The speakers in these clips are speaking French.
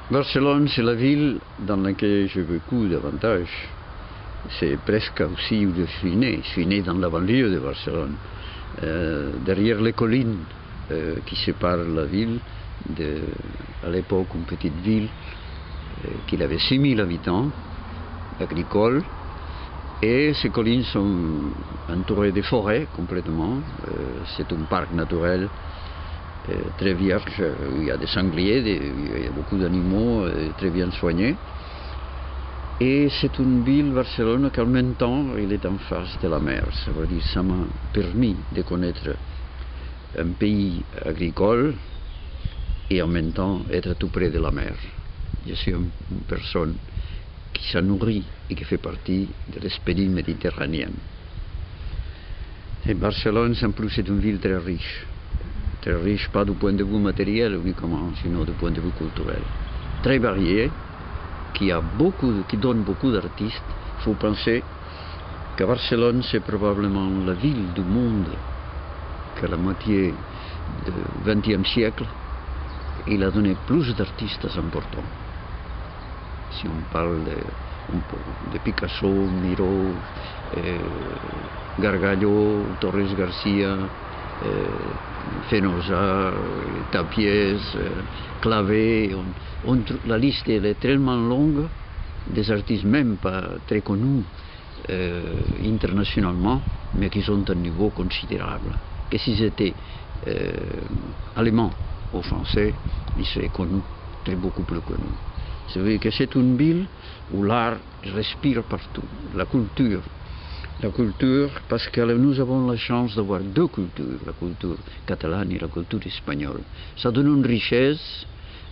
Barcelone, c'est la ville dans laquelle j'ai vécu davantage. C'est presque aussi où je suis né. Je suis né dans la banlieue de Barcelone, derrière les collines qui séparent la ville à l'époque une petite ville qui avait 6000 habitants, agricole, et ces collines sont entourées de forêts complètement. C'est un parc naturel très vierge, il y a des sangliers, il y a beaucoup d'animaux très bien soignés. Et c'est une ville, Barcelone, qu'en même temps, il est en face de la mer. Ça veut dire, ça m'a permis de connaître un pays agricole et en même temps être tout près de la mer. Je suis une personne qui s'en nourrit et qui fait partie de l'esprit méditerranéen. Et Barcelone, en plus, c'est une ville très riche. Très riche, pas du point de vue matériel uniquement, sinon du point de vue culturel. Très variée, qui donne beaucoup d'artistes. Il faut penser que Barcelone, c'est probablement la ville du monde qu'à la moitié du XXe siècle, il a donné plus d'artistes importants. Si on parle de Picasso, Miró, Gargallo, Torres Garcia, Fenosa, Tapies, Clavé, la liste elle est tellement longue, des artistes même pas très connus internationalement, mais qui sont à un niveau considérable. Que s'ils étaient allemands ou français, ils seraient connus, beaucoup plus connus. Ça veut dire que c'est une ville où l'art respire partout, la culture, parce que nous avons la chance d'avoir deux cultures, la culture catalane et la culture espagnole. Ça donne une richesse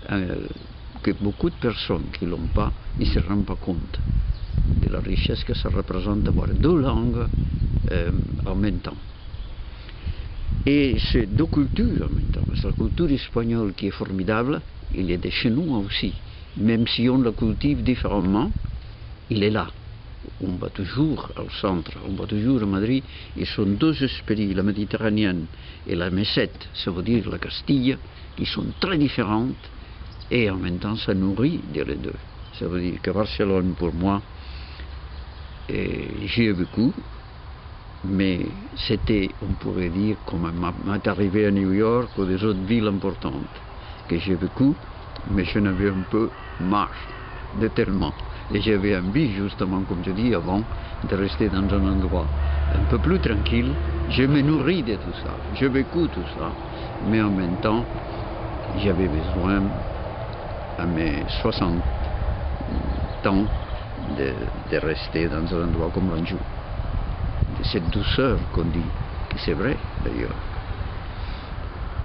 que beaucoup de personnes qui ne l'ont pas ne se rendent pas compte de la richesse que ça représente d'avoir deux langues en même temps. Et c'est deux cultures en même temps. La culture espagnole qui est formidable, il est de chez nous aussi. Même si on la cultive différemment, il est là. On va toujours au centre, on va toujours à Madrid. Ils sont deux esprits, la méditerranéenne et la Mesette, ça veut dire la Castille, qui sont très différentes et en même temps ça nourrit les deux. Ça veut dire que Barcelone, pour moi, j'y ai vécu, mais c'était, on pourrait dire, comme m'est arrivé à New York ou des autres villes importantes que j'ai vécu, mais je n'avais un peu marre de tellement. Et j'avais envie, justement, comme je dis avant, de rester dans un endroit un peu plus tranquille. Je me nourris de tout ça, je vécu tout ça, mais en même temps, j'avais besoin, à mes 60 ans, de rester dans un endroit comme l'Anjou. De cette douceur qu'on dit, que c'est vrai d'ailleurs.